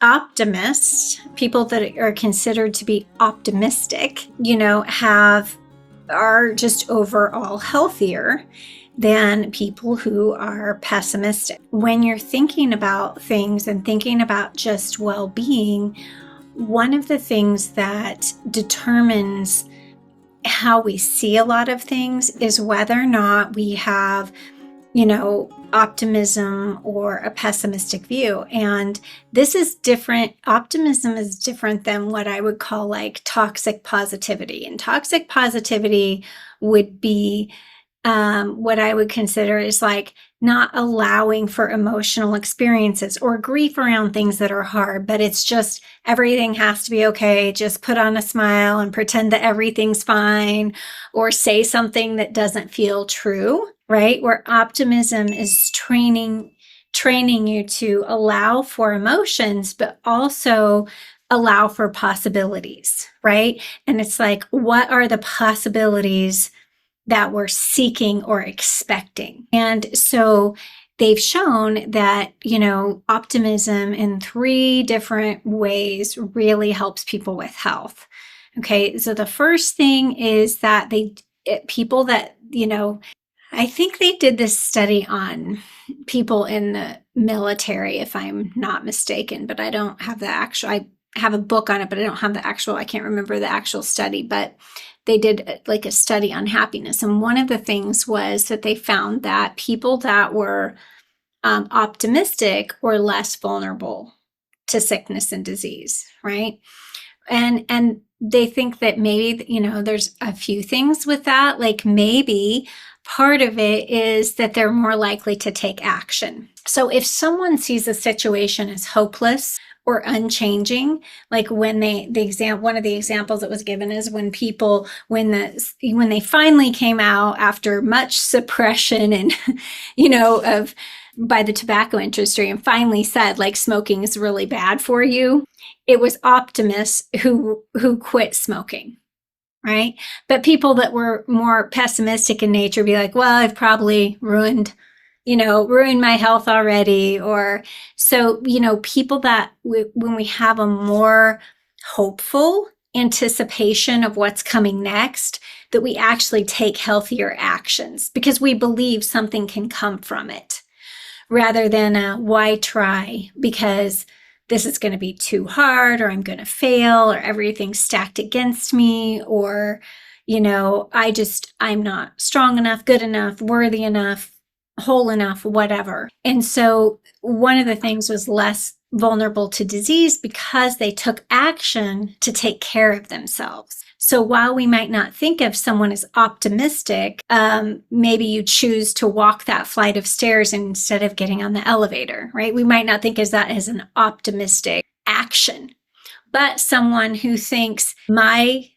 Optimists, people that are considered to be optimistic, are just overall healthier than people who are pessimistic. When you're thinking about things and thinking about just well-being, one of the things that determines how we see a lot of things is whether or not we have optimism or a pessimistic view. And this is different. Optimism is different than what I would call like toxic positivity. And toxic positivity would be what I would consider is like not allowing for emotional experiences or grief around things that are hard, but it's just everything has to be okay. Just put on a smile and pretend that everything's fine, or say something that doesn't feel true, right? Where optimism is training you to allow for emotions, but also allow for possibilities, right? And it's like, what are the possibilities that we're seeking or expecting? And so they've shown that, optimism in 3 different ways really helps people with health. Okay. So the first thing is that people that, I think they did this study on people in the military, if I'm not mistaken, but I don't have I have a book on it, but I don't have I can't remember the actual study, but they did like a study on happiness. And one of the things was that they found that people that were optimistic were less vulnerable to sickness and disease, right? And they think that maybe, there's a few things with that. Like maybe part of it is that they're more likely to take action. So if someone sees a situation as hopeless or unchanging, like when one of the examples that was given is when they finally came out after much suppression and, by the tobacco industry, and finally said like smoking is really bad for you. It was optimists who quit smoking, right? But people that were more pessimistic in nature be like, well, I've probably ruined my health already. Or so, people that when we have a more hopeful anticipation of what's coming next, that we actually take healthier actions because we believe something can come from it, rather than why try because this is going to be too hard, or I'm going to fail, or everything's stacked against me, or, I'm not strong enough, good enough, worthy enough, whole enough, whatever. And so one of the things was less vulnerable to disease because they took action to take care of themselves. So while we might not think of someone as optimistic, maybe you choose to walk that flight of stairs instead of getting on the elevator, right? We might not think of that as an optimistic action, but someone who thinks my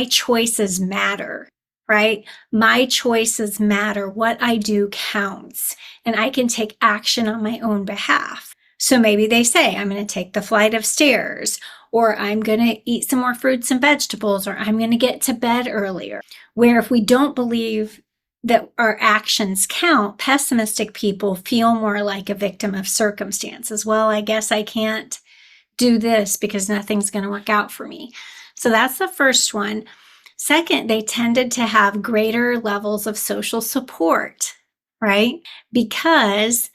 choices matter, right? My choices matter. What I do counts, and I can take action on my own behalf. So maybe they say, I'm going to take the flight of stairs, or I'm going to eat some more fruits and vegetables, or I'm going to get to bed earlier. Where if we don't believe that our actions count, pessimistic people feel more like a victim of circumstances. Well, I guess I can't do this because nothing's going to work out for me. So that's the first one. Second, they tended to have greater levels of social support, right? Because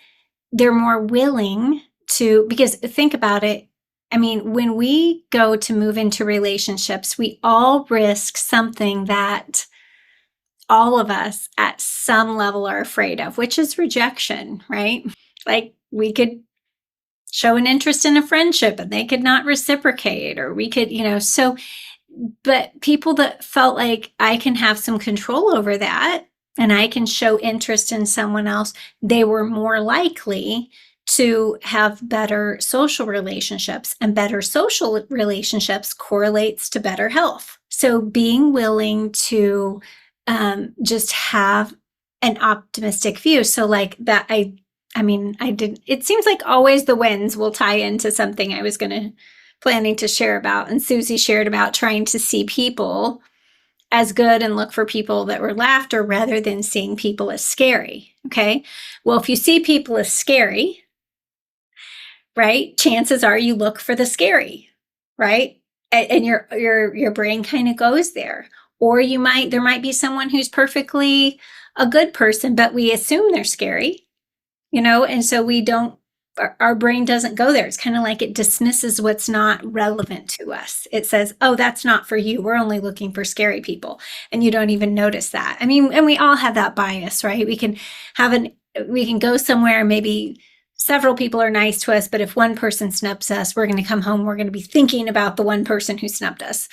they're more willing to, because think about it. I mean, when we go to move into relationships, we all risk something that all of us at some level are afraid of, which is rejection, right? Like we could show an interest in a friendship and they could not reciprocate, or we could, but people that felt like I can have some control over that and I can show interest in someone else, they were more likely to have better social relationships, and better social relationships correlates to better health. So being willing to just have an optimistic view. So like that, it seems like always the wins will tie into something I was planning to share about. And Susie shared about trying to see people as good and look for people that were laughter rather than seeing people as scary. Okay. Well, if you see people as scary, right? Chances are you look for the scary, right? And your brain kind of goes there. Or there might be someone who's perfectly a good person, but we assume they're scary, and so we don't, our brain doesn't go there. It's kind of like it dismisses what's not relevant to us. It says, oh, that's not for you. We're only looking for scary people. And you don't even notice that. I mean, and we all have that bias, right? We can go somewhere, maybe several people are nice to us, but if one person snubs us, we're going to come home, we're going to be thinking about the one person who snubbed us.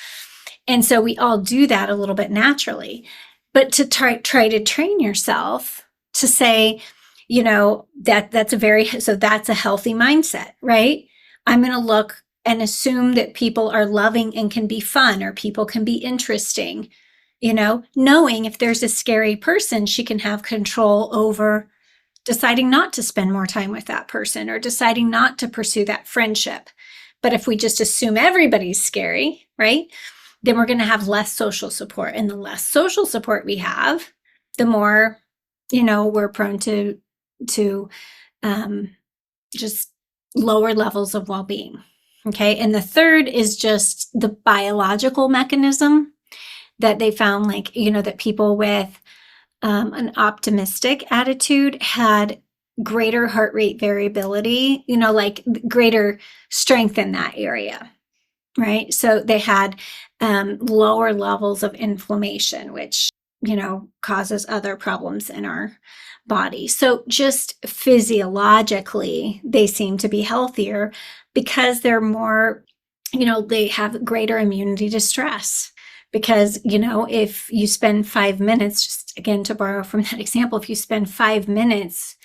And so we all do that a little bit naturally. But to try to train yourself to say, that's a healthy mindset, right? I'm going to look and assume that people are loving and can be fun, or people can be interesting, knowing if there's a scary person, she can have control over deciding not to spend more time with that person or deciding not to pursue that friendship. But if we just assume everybody's scary, right, then we're going to have less social support. And the less social support we have, the more, we're prone to just lower levels of well-being. Okay. And the third is just the biological mechanism that they found, that people with an optimistic attitude had greater heart rate variability, greater strength in that area, right? So they had lower levels of inflammation, which, causes other problems in our body. So just physiologically, they seem to be healthier because they're more, they have greater immunity to stress. Because, if you spend 5 minutes, just again to borrow from that example, if you spend 5 minutes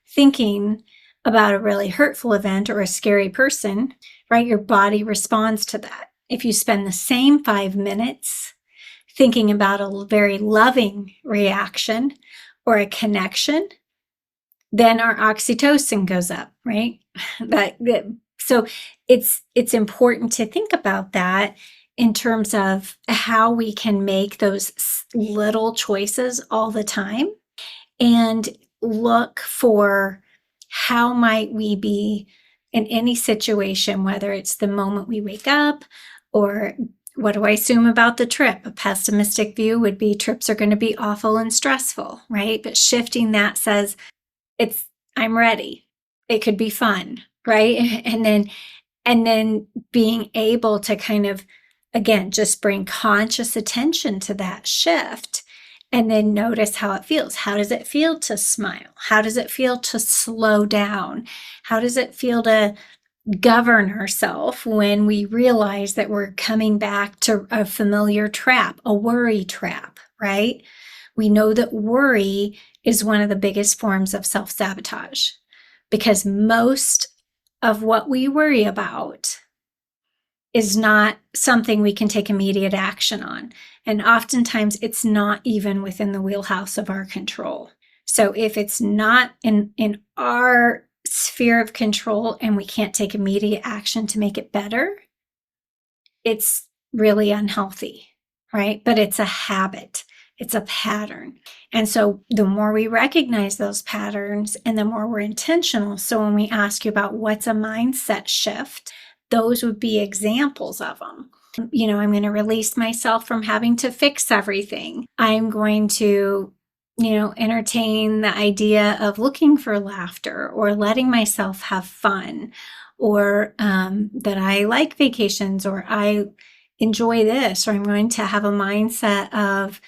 thinking about a really hurtful event or a scary person, right, your body responds to that. If you spend the same 5 minutes thinking about a very loving reaction or a connection, then our oxytocin goes up, right? So it's important to think about that in terms of how we can make those little choices all the time and look for how might we be in any situation, whether it's the moment we wake up or what do I assume about the trip? A pessimistic view would be trips are going to be awful and stressful, right? But shifting that says I'm ready. It could be fun, right? And then being able to kind of, again, just bring conscious attention to that shift and then notice how it feels. How does it feel to smile? How does it feel to slow down? How does it feel to govern ourselves when we realize that we're coming back to a familiar trap, a worry trap, right? We know that worry is one of the biggest forms of self-sabotage because most of what we worry about is not something we can take immediate action on. And oftentimes it's not even within the wheelhouse of our control. So if it's not in our sphere of control and we can't take immediate action to make it better, it's really unhealthy, right? But it's a habit. It's a pattern. And so the more we recognize those patterns and the more we're intentional. So when we ask you about what's a mindset shift, those would be examples of them. I'm going to release myself from having to fix everything. I'm going to, entertain the idea of looking for laughter or letting myself have fun, or that I like vacations, or I enjoy this, or I'm going to have a mindset of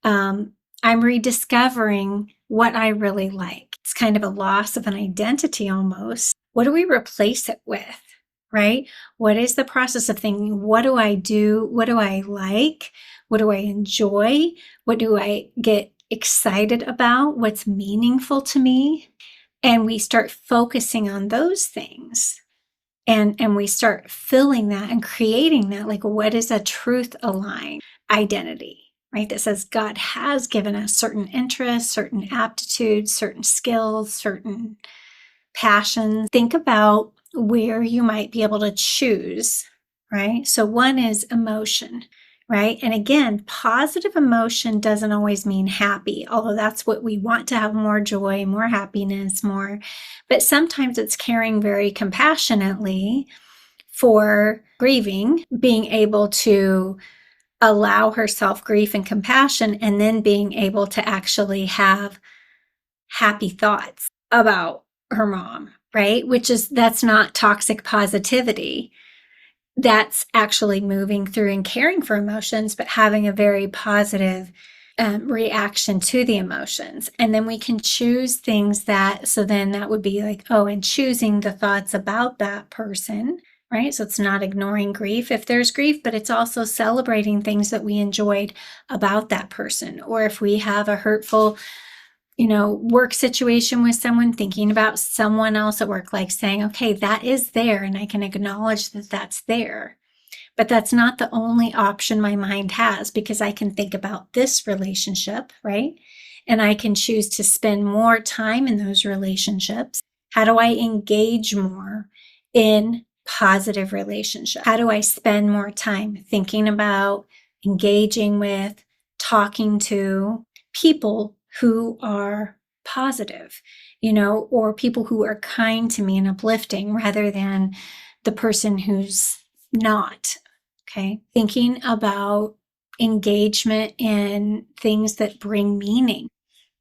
I'm rediscovering what I really like. It's kind of a loss of an identity almost. What do we replace it with, right? What is the process of thinking? What do I do? What do I like? What do I enjoy? What do I get excited about? What's meaningful to me? And we start focusing on those things. And we start filling that and creating that, like, what is a truth aligned identity, right? That says God has given us certain interests, certain aptitudes, certain skills, certain passions. Think about where you might be able to choose, right? So one is emotion, right? And again, positive emotion doesn't always mean happy, although that's what we want, to have more joy, more happiness, more. But sometimes it's caring very compassionately for grieving, being able to allow herself grief and compassion, and then being able to actually have happy thoughts about her mom, right? That's not toxic positivity. That's actually moving through and caring for emotions, but having a very positive reaction to the emotions. And then we can choose things so then that would be like, and choosing the thoughts about that person, right? So it's not ignoring grief if there's grief, but it's also celebrating things that we enjoyed about that person. Or if we have a hurtful, work situation with someone, thinking about someone else at work, like saying, okay, that is there, and I can acknowledge that that's there. But that's not the only option my mind has, because I can think about this relationship, right? And I can choose to spend more time in those relationships. How do I engage more in positive relationships? How do I spend more time thinking about, engaging with, talking to people who are positive, or people who are kind to me and uplifting, rather than the person who's not. Okay. Thinking about engagement in things that bring meaning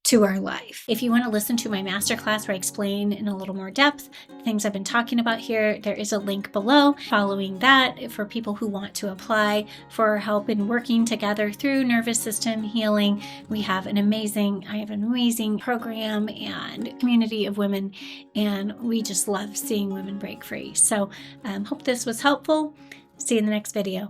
to our life. If you want to listen to my masterclass where I explain in a little more depth things I've been talking about here, there is a link below. Following that, for people who want to apply for help in working together through nervous system healing, I have an amazing program and community of women, and we just love seeing women break free. So hope this was helpful. See you in the next video.